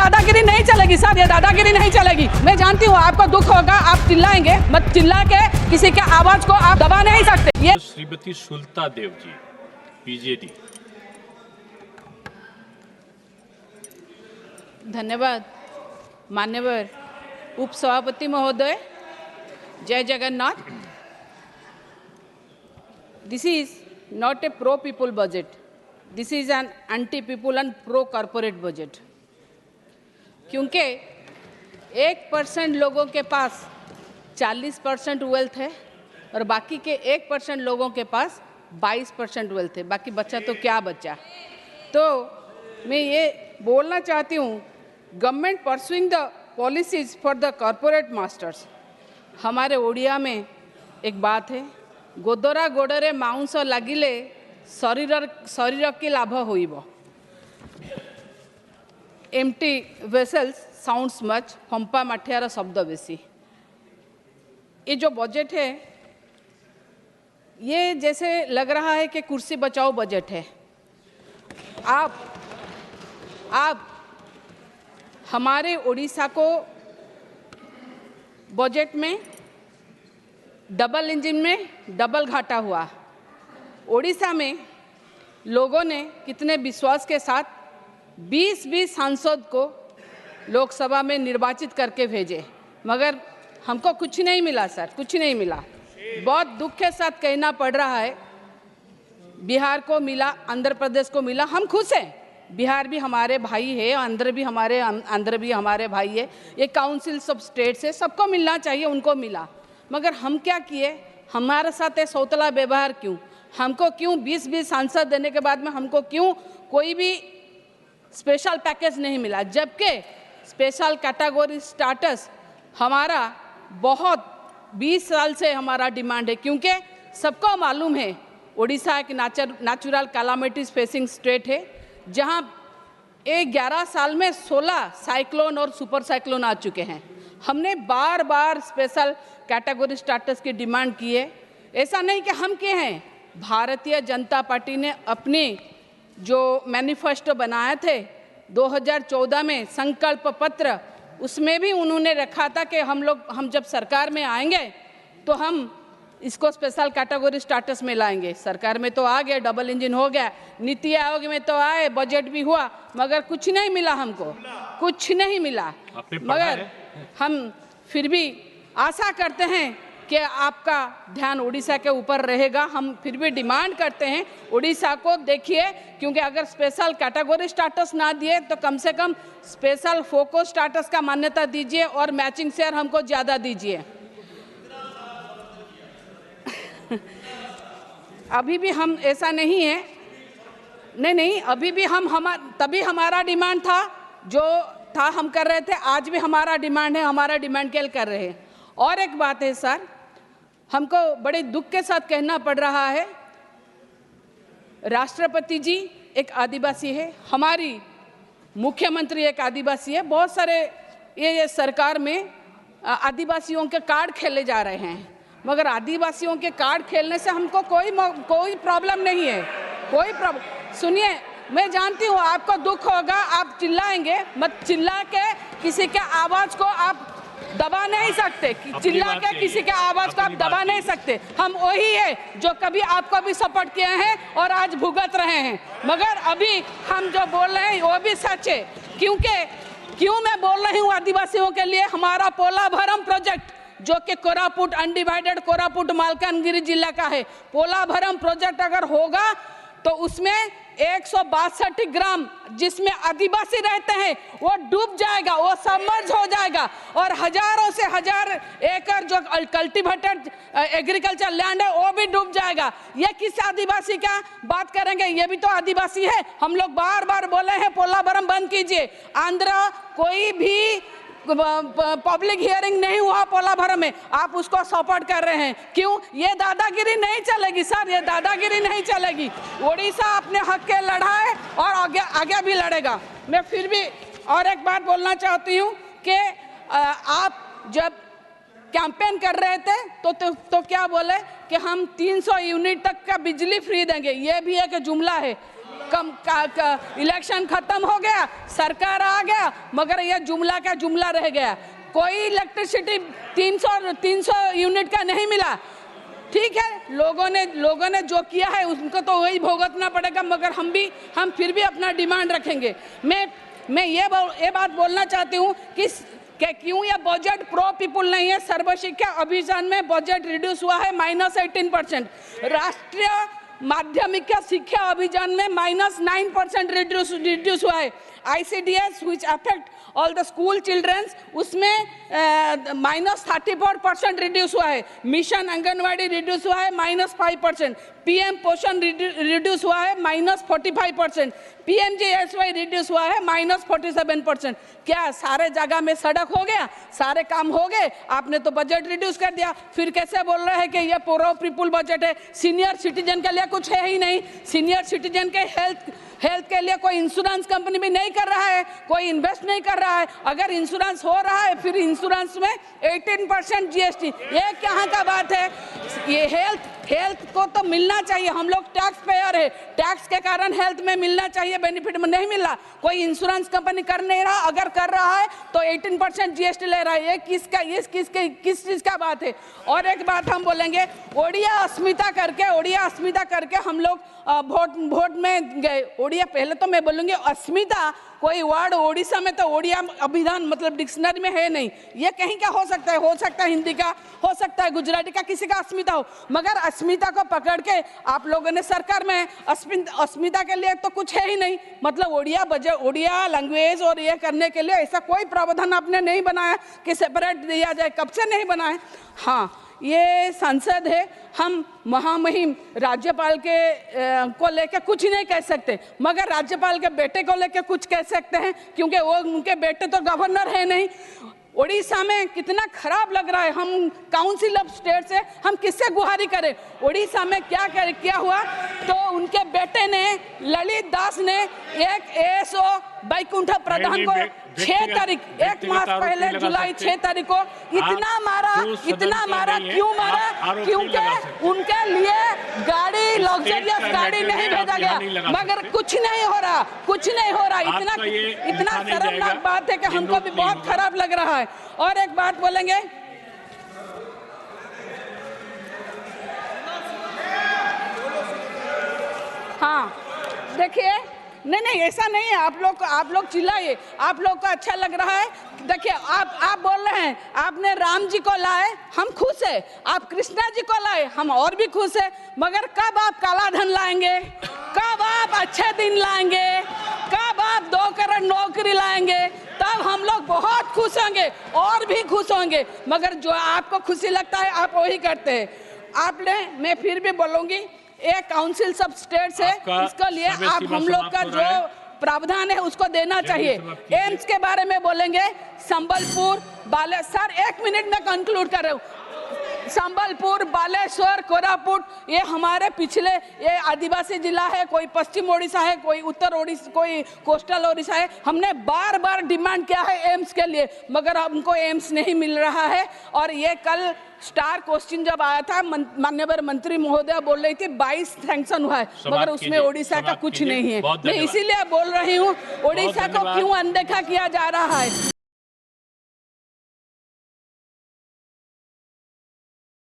दादागिरी नहीं चलेगी सर, ये दादागिरी नहीं चलेगी। मैं जानती हूँ आपको दुख होगा, आप चिल्लाएंगे, मत चिल्ला के किसी के आवाज को आप दबा नहीं सकते। ये श्रीमती सुलता देव जी, बीजेडी। धन्यवाद मान्यवर उपसभापति महोदय। जय Jagannath. This is not a pro people budget, this is an anti people and pro corporate budget. क्योंकि 1% लोगों के पास 40% वेल्थ है और बाकी के 1% लोगों के पास 22% वेल्थ है, बाकी बचा तो क्या बचा। तो मैं ये बोलना चाहती हूँ, government pursuing the policies for the corporate masters. हमारे ओडिया में एक बात है, गोदरा गोड़े माउंस लगिले शरीर की लाभ होइब। एम्प्टी वेसल्स साउंड्स मच, फंपा माठियार शब्द बेसी। ये जो बजट है ये जैसे लग रहा है कि कुर्सी बचाओ बजट है। आप हमारे उड़ीसा को बजट में डबल इंजन में डबल घाटा हुआ। उड़ीसा में लोगों ने कितने विश्वास के साथ 20 सांसद को लोकसभा में निर्वाचित करके भेजे, मगर हमको कुछ नहीं मिला सर, कुछ नहीं मिला। बहुत दुख के साथ कहना पड़ रहा है, बिहार को मिला, आंध्र प्रदेश को मिला, हम खुश हैं। बिहार भी हमारे भाई है, आंध्र भी हमारे भाई है, ये काउंसिल ऑफ स्टेट्स है, सबको मिलना चाहिए, उनको मिला। मगर हम क्या किए, हमारे साथ ये सौतला व्यवहार क्यों? हमको क्यों 20 सांसद देने के बाद में हमको क्यों कोई भी स्पेशल पैकेज नहीं मिला? जबकि स्पेशल कैटेगरी स्टेटस हमारा बहुत 20 साल से हमारा डिमांड है। क्योंकि सबको मालूम है उड़ीसा एक नेचुरल कैलामिटीज फेसिंग स्टेट है, जहां 11 साल में 16 साइक्लोन और सुपर साइक्लोन आ चुके हैं। हमने बार बार स्पेशल कैटेगरी स्टेटस की डिमांड की है। ऐसा नहीं कि हम किए हैं, भारतीय जनता पार्टी ने अपनी जो मैनिफेस्टो बनाए थे 2014 में संकल्प पत्र, उसमें भी उन्होंने रखा था कि हम जब सरकार में आएंगे तो हम इसको स्पेशल कैटेगरी स्टेटस में लाएंगे। सरकार में तो आ गया, डबल इंजन हो गया, नीति आयोग में तो आए, बजट भी हुआ, मगर कुछ नहीं मिला, हमको कुछ नहीं मिला। मगर हम फिर भी आशा करते हैं कि आपका ध्यान उड़ीसा के ऊपर रहेगा। हम फिर भी डिमांड करते हैं उड़ीसा को देखिए, क्योंकि अगर स्पेशल कैटेगरी स्टेटस ना दिए तो कम से कम स्पेशल फोकस स्टेटस का मान्यता दीजिए और मैचिंग शेयर हमको ज़्यादा दीजिए। अभी भी हम ऐसा नहीं है, नहीं, अभी भी तभी हमारा डिमांड था, जो था हम कर रहे थे, आज भी हमारा डिमांड है, हमारा डिमांड के लिए कर रहे हैं। और एक बात है सर, हमको बड़े दुख के साथ कहना पड़ रहा है, राष्ट्रपति जी एक आदिवासी है, हमारी मुख्यमंत्री एक आदिवासी है। बहुत सारे ये सरकार में आदिवासियों के कार्ड खेले जा रहे हैं, मगर आदिवासियों के कार्ड खेलने से हमको कोई प्रॉब्लम नहीं है, कोई प्रॉब्लम। सुनिए, मैं जानती हूँ आपको दुख होगा, आप चिल्लाएंगे, मत चिल्ला के किसी के आवाज को आप दबा नहीं सकते, चिल्ला के किसी के आवाज को आप दबा नहीं सकते। हम वही है जो कभी आपको भी सपोर्ट किए हैं और आज भुगत रहे हैं, मगर अभी हम जो बोल रहे हैं वो भी सच है। क्यों मैं बोल रही हूँ आदिवासियों के लिए? हमारा पोलाभरम प्रोजेक्ट जो कि कोरापुट अनडिवाइडेड कोरापुट मालकानगिरी जिला का है, पोलाभरम प्रोजेक्ट अगर होगा तो उसमें 162 ग्राम जिसमें आदिवासी रहते हैं वो डूब जाएगा, वो सबमर्ज हो जाएगा, और हजारों से हजार एकड़ जो कल्टीवेटेड एग्रीकल्चर लैंड है वो भी डूब जाएगा। ये किस आदिवासी का बात करेंगे? ये भी तो आदिवासी है। हम लोग बार बार बोले हैं पोलाभरम बंद कीजिए। आंध्र कोई भी पब्लिक हियरिंग नहीं हुआ पोलाभरम में, आप उसको सपोर्ट कर रहे हैं। क्यों? ये दादागिरी नहीं चलेगी सर, ये दादागिरी नहीं चलेगी। उड़ीसा अपने हक के लड़ा है और आगे भी लड़ेगा। मैं फिर भी और एक बात बोलना चाहती हूँ कि आप जब कैंपेन कर रहे थे तो क्या बोले कि हम 300 यूनिट तक का बिजली फ्री देंगे। ये भी एक जुमला है, इलेक्शन खत्म हो गया, सरकार आ गया, मगर यह जुमला का जुमला रह गया। कोई इलेक्ट्रिसिटी 300 यूनिट का नहीं मिला। ठीक है, लोगों ने जो किया है उनको तो वही भुगतना पड़ेगा, मगर हम फिर भी अपना डिमांड रखेंगे। मैं ये बात बोलना चाहती हूँ कि क्यों यह बजट प्रो पीपुल नहीं है। सर्व शिक्षा अभियान में बजट रिड्यूस हुआ है -18%। राष्ट्रीय माध्यमिक शिक्षा अभियान में -9% रिड्यूस हुआ है। ICDS which affect all the school children उसमें -34% रिड्यूस हुआ है। मिशन आंगनवाड़ी रिड्यूस हुआ है -5%। PM पोषण रिड्यूस हुआ है -45%। PMGSY रिड्यूस हुआ है -47%। क्या सारे जगह में सड़क हो गया, सारे काम हो गए? आपने तो बजट रिड्यूस कर दिया, फिर कैसे बोल रहे हैं कि ये प्रो पीपुल बजट है? सीनियर सिटीजन के लिए कुछ है ही नहीं। सीनियर सिटीजन के हेल्थ के लिए कोई इंश्योरेंस कंपनी भी नहीं कर रहा है, कोई इन्वेस्ट नहीं कर रहा है। अगर इंश्योरेंस हो रहा है, फिर इंश्योरेंस में 18% GST, ये कहाँ का बात है? ये हेल्थ को तो मिलना चाहिए। हम लोग टैक्स पेयर है, टैक्स के कारण हेल्थ में मिलना चाहिए, बेनिफिट में नहीं मिल रहा। कोई इंश्योरेंस कंपनी कर नहीं रहा, अगर कर रहा है तो 18% GST ले रहा है। ये किस चीज़ का बात है? और एक बात हम बोलेंगे, ओडिया अस्मिता करके हम लोग वोट में गए। ओडिया, पहले तो मैं बोलूँगी अस्मिता कोई वर्ड ओडिशा में तो ओडिया अभिधान मतलब डिक्शनरी में है नहीं। ये कहीं का हो सकता है हिंदी का, हो सकता है गुजराती का, किसी का अस्मिता हो, मगर अस्मिता को पकड़ के आप लोगों ने सरकार में अस्मिता के लिए तो कुछ है ही नहीं। मतलब ओडिया लैंग्वेज और ये करने के लिए ऐसा कोई प्रावधान आपने नहीं बनाया कि सेपरेट दिया जाए। कब से नहीं बनाए? हाँ, ये संसद है, हम महामहिम राज्यपाल के को लेकर कुछ नहीं कह सकते, मगर राज्यपाल के बेटे को लेकर कुछ कह सकते हैं, क्योंकि वो उनके बेटे तो गवर्नर है नहीं। उड़ीसा में कितना खराब लग रहा है। हम काउंसिल ऑफ स्टेट से हम किससे गुहारी करें? उड़ीसा में क्या हुआ तो उनके बेटे ने, ललित दास ने, एक ASO बैकुंठ प्रधान को 6 तारीख, 1 माह पहले जुलाई 6 तारीख को इतना मारा। क्यों मारा? क्योंकि उनके लिए गाड़ी, लग्जरियस गाड़ी नहीं भेजा गया, मगर कुछ नहीं हो रहा। इतना शर्मनाक बात है कि हमको भी बहुत खराब लग रहा है। और एक बात बोलेंगे, हाँ देखिए, नहीं ऐसा नहीं है। आप लोग चिल्लाइए, आप लोग को अच्छा लग रहा है। देखिए, आप बोल रहे हैं आपने राम जी को लाए, हम खुश है। आप कृष्णा जी को लाए, हम और भी खुश है। मगर कब आप काला धन लाएंगे? कब आप अच्छे दिन लाएंगे? कब आप 2 करोड़ नौकरी लाएंगे? तब हम लोग बहुत खुश होंगे और भी खुश होंगे। मगर जो आपको खुशी लगता है आप वही करते हैं। मैं फिर भी बोलूंगी, एक काउंसिल सब स्टेट्स है, इसके लिए आप हम लोग का जो प्रावधान है उसको देना चाहिए। एम्स के बारे में बोलेंगे, संबलपुर, बालेश्वर, 1 मिनट में कंक्लूड कर रहा हूँ। संबलपुर, बालेश्वर, कोरापुट, ये हमारे पिछले, ये आदिवासी जिला है, कोई पश्चिम ओडिशा है, कोई उत्तर ओडिशा, कोई कोस्टल ओडिशा है। हमने बार डिमांड किया है एम्स के लिए, मगर हमको एम्स नहीं मिल रहा है। और ये कल स्टार क्वेश्चन जब आया था, माननीय मंत्री महोदय बोल रही थी 22 सैंक्शन हुआ है, मगर उसमें ओडिशा का कुछ नहीं है। मैं इसीलिए बोल रही हूँ, ओडिशा को क्यों अनदेखा किया जा रहा है।